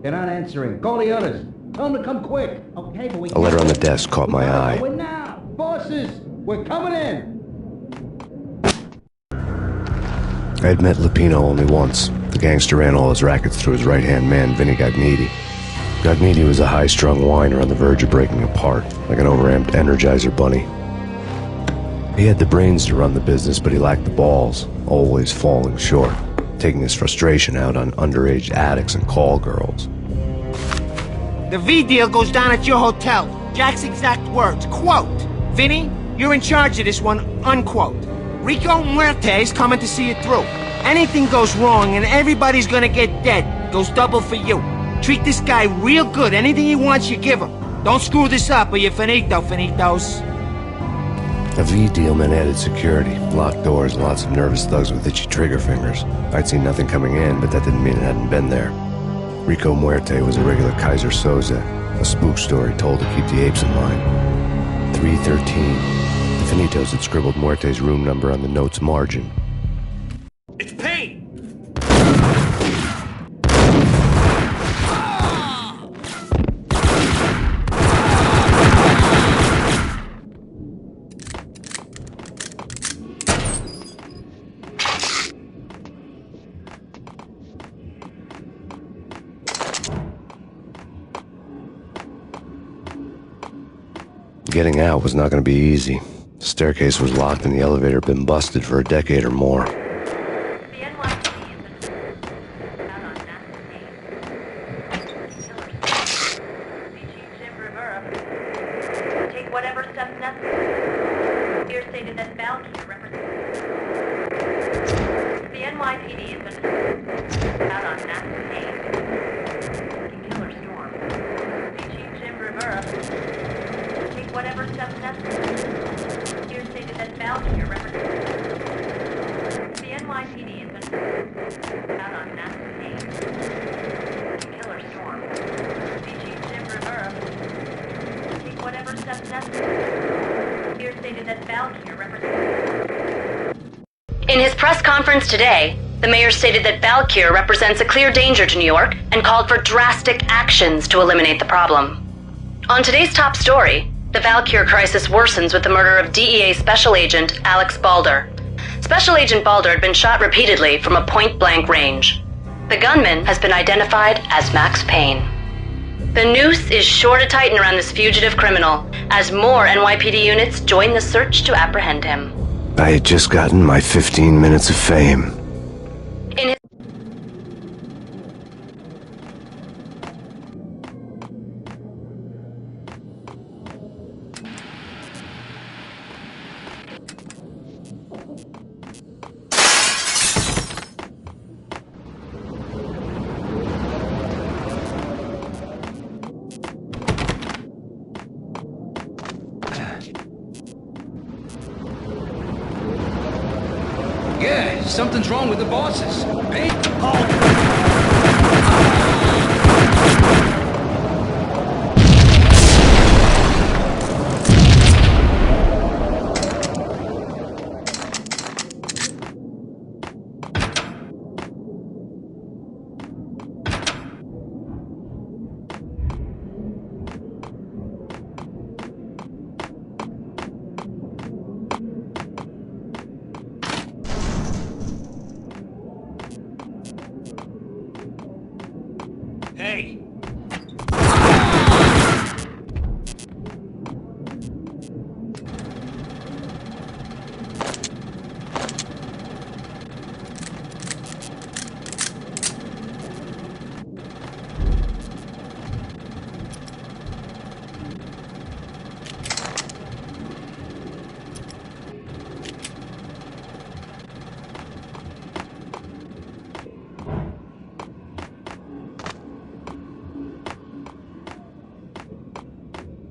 They're not answering. Call the others. Tell them to come quick. Okay, but we A letter on the desk caught my eye. We're now. Bosses, we're coming in. I had met Lupino only once. The gangster ran all his rackets through his right-hand man, Vinny Gagniti. Gagniti was a high-strung whiner on the verge of breaking apart, like an overamped Energizer bunny. He had the brains to run the business, but he lacked the balls, always falling short, taking his frustration out on underage addicts and call girls. The V deal goes down at your hotel. Jack's exact words, quote, "Vinny, you're in charge of this one," unquote. Rico Muerte's coming to see it through. Anything goes wrong and everybody's gonna get dead. Goes double for you. Treat this guy real good. Anything he wants, you give him. Don't screw this up or you're finito, finitos. A V deal meant added security, locked doors, and lots of nervous thugs with itchy trigger fingers. I'd seen nothing coming in, but that didn't mean it hadn't been there. Rico Muerte was a regular Kaiser Soze, a spook story told to keep the apes in line. 313. The Finitos had scribbled Muerte's room number on the note's margin. It's Payne! Getting out was not going to be easy. The staircase was locked and the elevator had been busted for a decade or more. Take whatever steps necessary. Here stated that Valkyrie represents the NYPD has been out on massive Payne. Killer Storm. Chief Jim Rivera. Take whatever steps necessary. Here stated that Valkyrie represents the NYPD has been out on massive Payne. Killer Storm. Chief Jim Rivera. Whatever steps necessary. Here stated that Valkyrie represents. In his press conference today, the mayor stated that Valkyrie represents a clear danger to New York and called for drastic actions to eliminate the problem. On today's top story, the Valkyrie crisis worsens with the murder of DEA Special Agent Alex Balder. Special Agent Balder had been shot repeatedly from a point-blank range. The gunman has been identified as Max Payne. The noose is sure to tighten around this fugitive criminal as more NYPD units join the search to apprehend him. I had just gotten my 15 minutes of fame. In his Yeah, something's wrong with the bosses. Hey, Hey!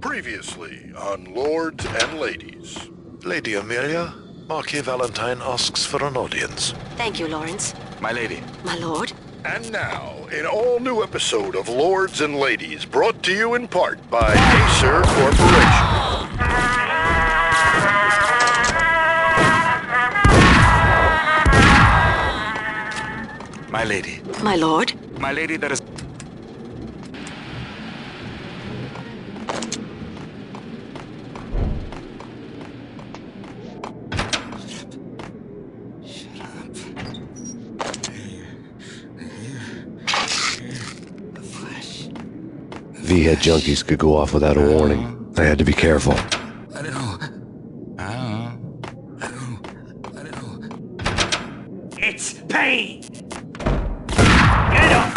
Previously on Lords and Ladies. Lady Amelia, Marquis Valentine asks for an audience. Thank you, Lawrence. My lady. My lord. And now, an all-new episode of Lords and Ladies, brought to you in part by Acer Corporation. My lady. My lord. My lady, there is... V-head junkies could go off without a warning. I had to be careful. It's Payne! Get up!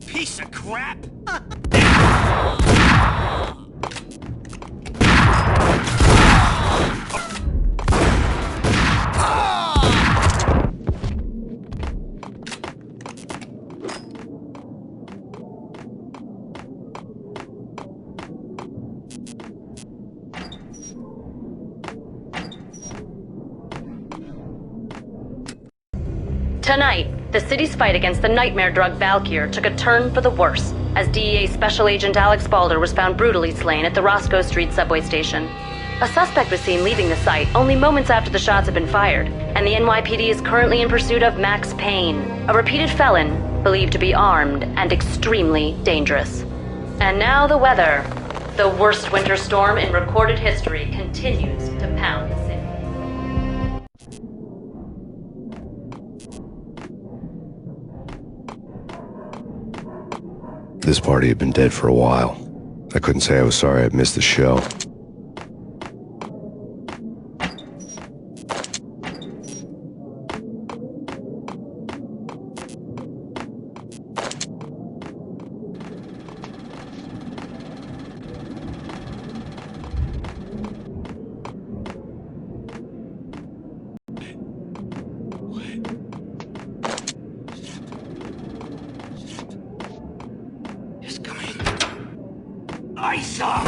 Piece of crap! Tonight, the city's fight against the nightmare drug Valkyr took a turn for the worse, as DEA Special Agent Alex Balder was found brutally slain at the Roscoe Street subway station. A suspect was seen leaving the site only moments after the shots had been fired, and the NYPD is currently in pursuit of Max Payne, a repeated felon believed to be armed and extremely dangerous. And now the weather. The worst winter storm in recorded history continues to pound the city. This party had been dead for a while. I couldn't say I was sorry I'd missed the show. I saw!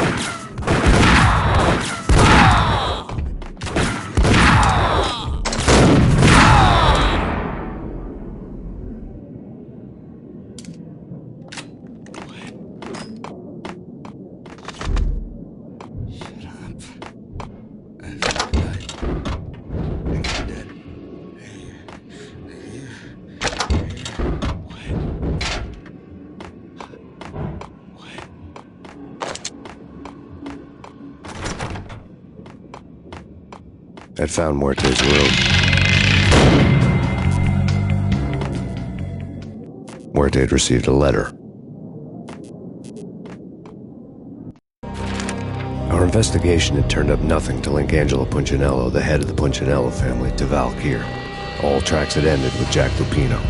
I'd found Muerte's room. Muerte had received a letter. Our investigation had turned up nothing to link Angelo Punchinello, the head of the Punchinello family, to Valkyr. All tracks had ended with Jack Lupino.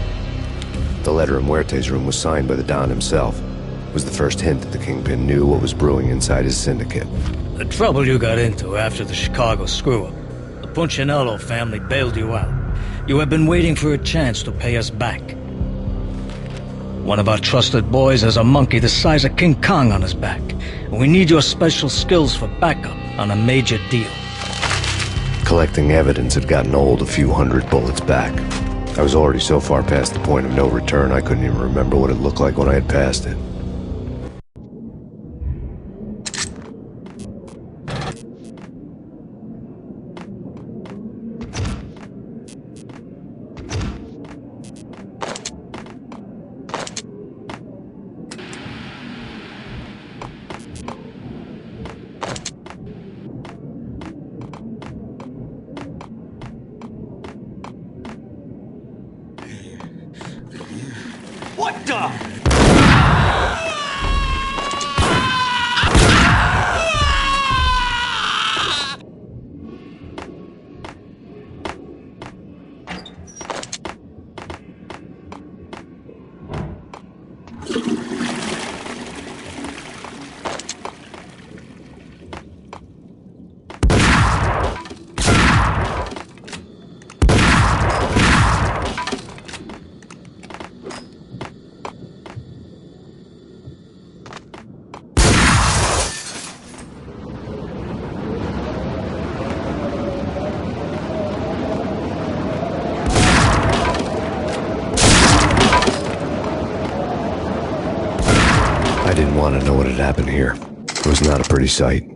The letter in Muerte's room was signed by the Don himself. It was the first hint that the Kingpin knew what was brewing inside his syndicate. The trouble you got into after the Chicago screw-up. The Punchinello family bailed you out. You have been waiting for a chance to pay us back. One of our trusted boys has a monkey the size of King Kong on his back. And we need your special skills for backup on a major deal. Collecting evidence had gotten old a few hundred bullets back. I was already so far past the point of no return I couldn't even remember what it looked like when I had passed it. What the? happened here. It was not a pretty sight.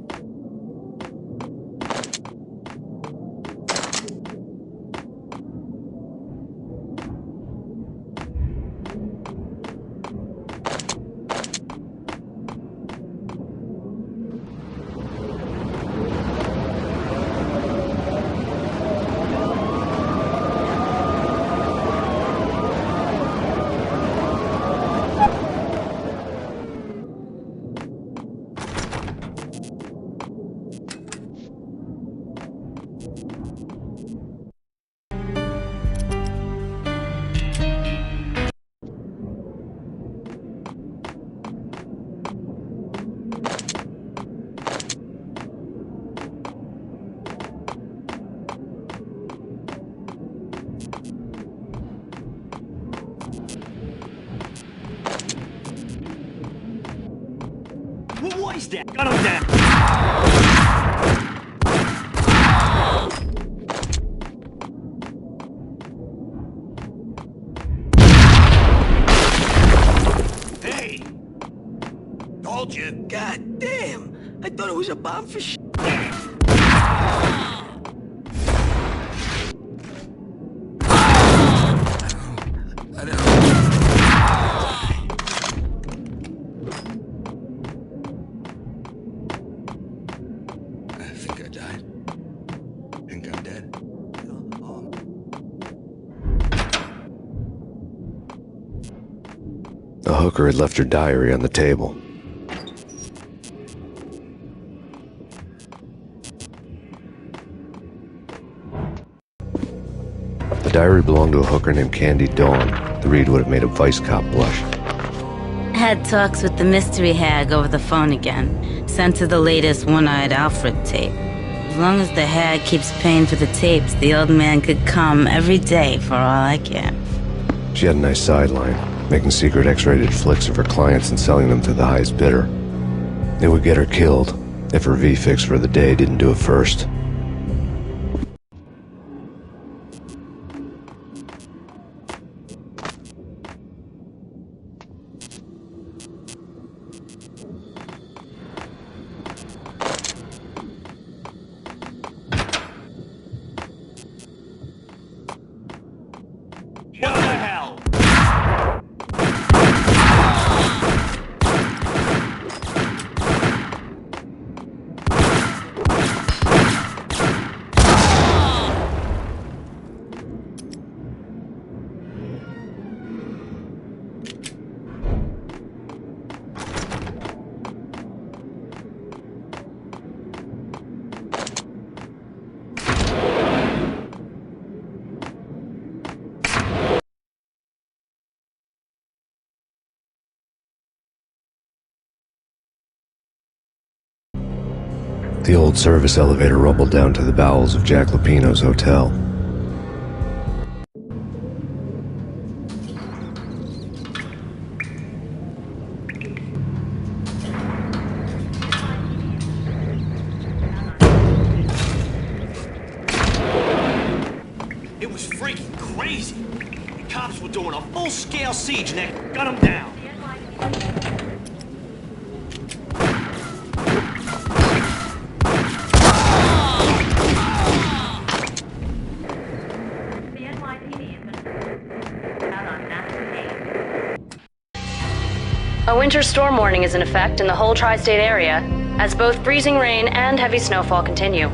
What is that? Gun him down! Hey! Told you. God damn! I thought it was a bomb for sh**. The hooker had left her diary on the table. The diary belonged to a hooker named Candy Dawn. The read would have made a vice cop blush. Had talks with the mystery hag over the phone again. Sent her the latest One-Eyed Alfred tape. As long as the hag keeps paying for the tapes, the old man could come every day for all I care. She had a nice sideline, making secret X-rated flicks of her clients and selling them to the highest bidder. It would get her killed if her V-fix for the day didn't do it first. What the hell? The old service elevator rumbled down to the bowels of Jack Lupino's hotel. It was freaking crazy. The cops were doing a full-scale siege and they gun him down. The NYPD has been out on massive Payne. A winter storm warning is in effect in the whole tri-state area, as both freezing rain and heavy snowfall continue.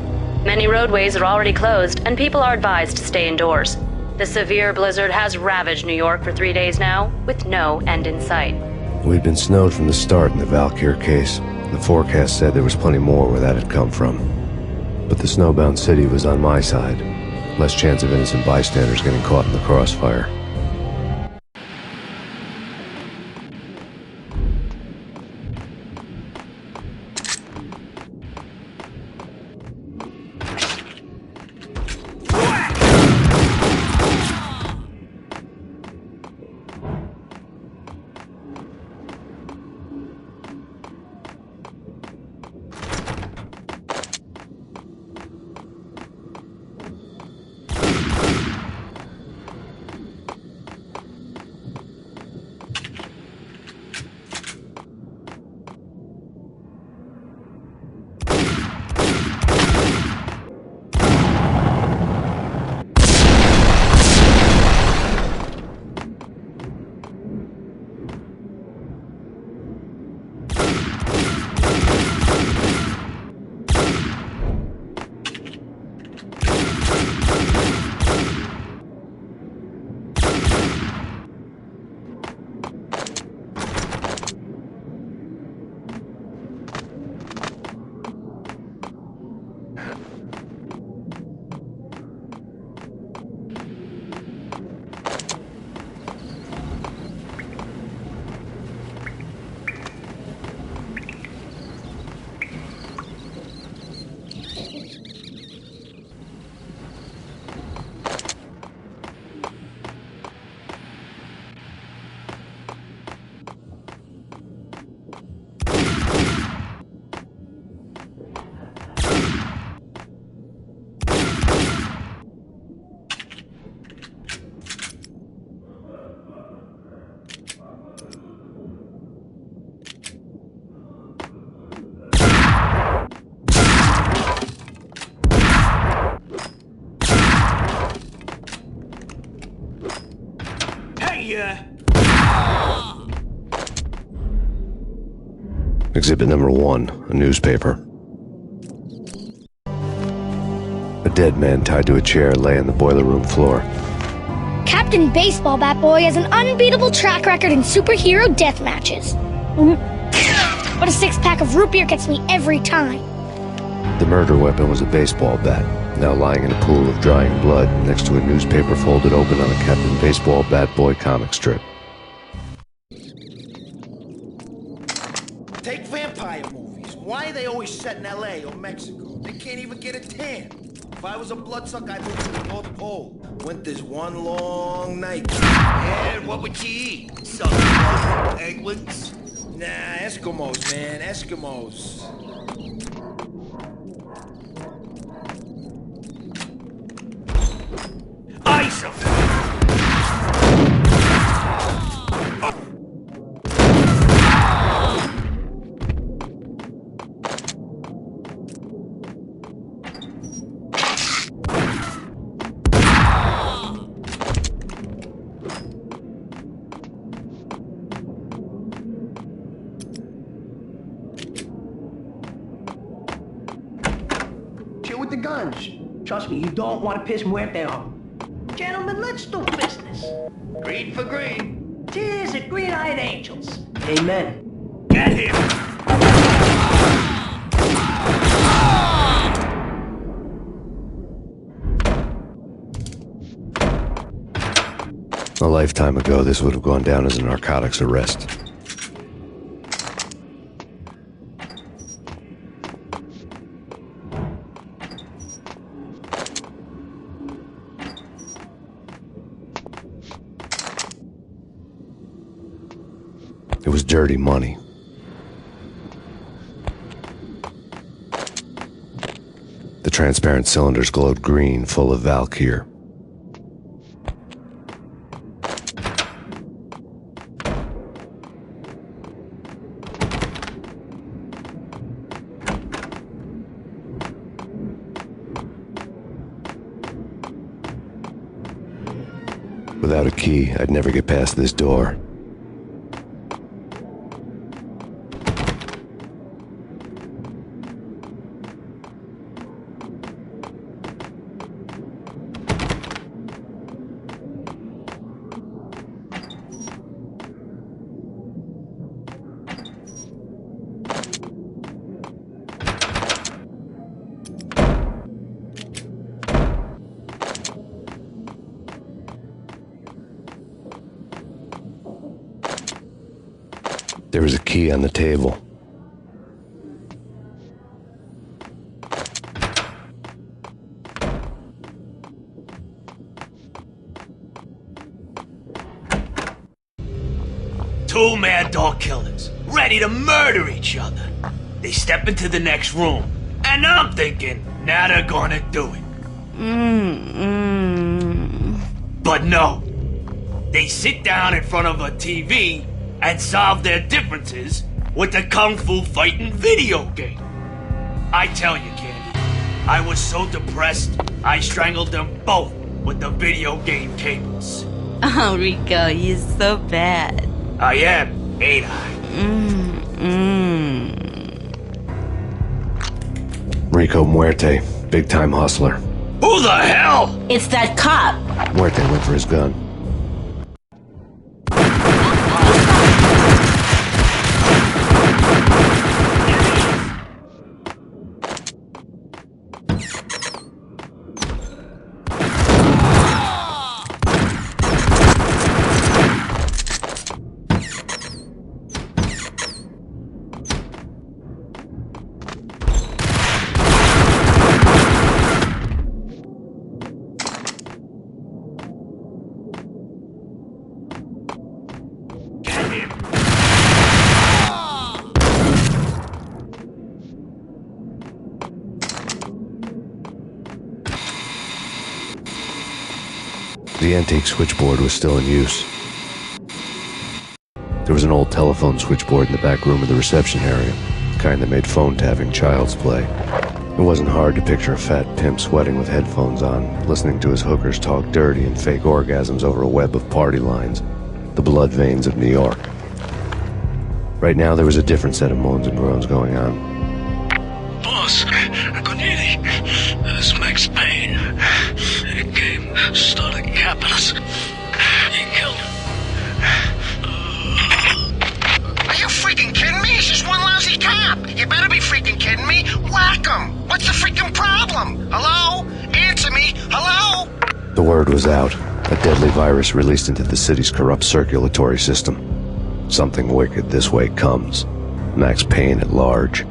Many roadways are already closed, and people are advised to stay indoors. The severe blizzard has ravaged New York for 3 days now, with no end in sight. We'd been snowed from the start in the Valkyr case. The forecast said there was plenty more where that had come from. But the snowbound city was on my side. Less chance of innocent bystanders getting caught in the crossfire. here! Exhibit number 1, a newspaper. A dead man tied to a chair lay on the boiler room floor. Captain Baseball Bat Boy has an unbeatable track record in superhero death matches. But a 6-pack of root beer gets me every time. The murder weapon was a baseball bat, now lying in a pool of drying blood next to a newspaper folded open on a Captain Baseball Bat Boy comic strip. Take vampire movies. Why are they always set in LA or Mexico? They can't even get a tan. If I was a bloodsucker, I'd move to the North Pole. Winter's one long night. And what would you eat? Some penguins? Nah, Eskimos, man, Eskimos. Ice 'em! Chill with the guns. Trust me, you don't want to piss Muerte off. Gentlemen, let's do business. Green for green. Cheers at green-eyed angels. Amen. Get him! A lifetime ago, this would have gone down as a narcotics arrest. It was dirty money. The transparent cylinders glowed green, full of Valkyr. Without a key, I'd never get past this door. There was a key on the table. Two mad dog killers, ready to murder each other. They step into the next room, and I'm thinking, now they're gonna do it. But no. They sit down in front of a TV and solve their differences with the Kung Fu fighting video game. I tell you, Candy, I was so depressed, I strangled them both with the video game cables. Oh, Rico, you're so bad. I am, ain't I? Rico Muerte, big-time hustler. Who the hell? It's that cop. Muerte went for his gun. The antique switchboard was still in use. There was an old telephone switchboard in the back room of the reception area, the kind that made phone tapping child's play. It wasn't hard to picture a fat pimp sweating with headphones on, listening to his hookers talk dirty and fake orgasms over a web of party lines. the blood veins of New York. Right now, there was a different set of moans and groans going on. Boss, Gunidi, this Max Payne. He came, started capping us. He killed him. Are you freaking kidding me? He's just one lousy cop. You better be freaking kidding me. Whack him. What's the freaking problem? Hello? Answer me. Hello? The word was out. A deadly virus released into the city's corrupt circulatory system. Something wicked this way comes. Max Payne at large.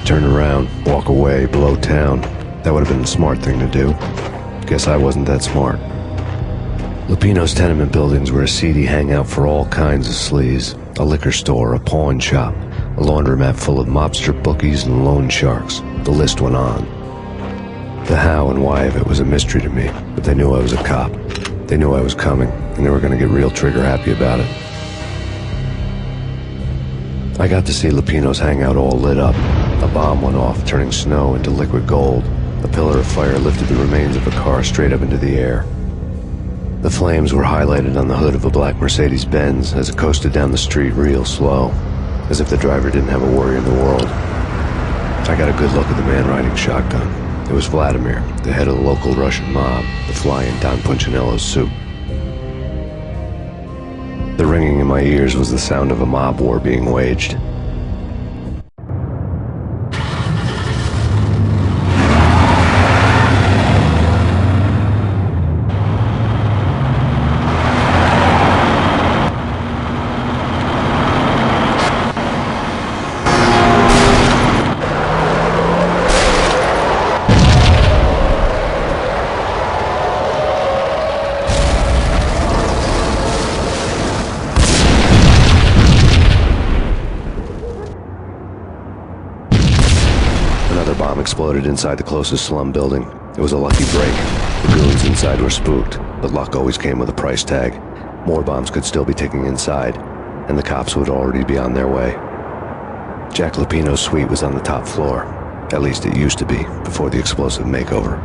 Turn around, walk away, blow town. That would have been the smart thing to do. Guess I wasn't that smart. Lupino's tenement buildings were a seedy hangout for all kinds of sleaze. A liquor store, a pawn shop, a laundromat full of mobster bookies and loan sharks. The list went on. The how and why of it was a mystery to me, but they knew I was a cop. They knew I was coming, and they were going to get real trigger happy about it. I got to see Lupino's hangout all lit up. A bomb went off, turning snow into liquid gold. A pillar of fire lifted the remains of a car straight up into the air. The flames were highlighted on the hood of a black Mercedes-Benz as it coasted down the street real slow, as if the driver didn't have a worry in the world. I got a good look at the man riding shotgun. It was Vladimir, the head of the local Russian mob, the fly in Don Punchinello's soup. The ringing in my ears was the sound of a mob war being waged. Exploded inside the closest slum building. It was a lucky break. The goons inside were spooked, but luck always came with a price tag. More bombs could still be ticking inside, and the cops would already be on their way. Jack Lupino's suite was on the top floor. At least it used to be, before the explosive makeover.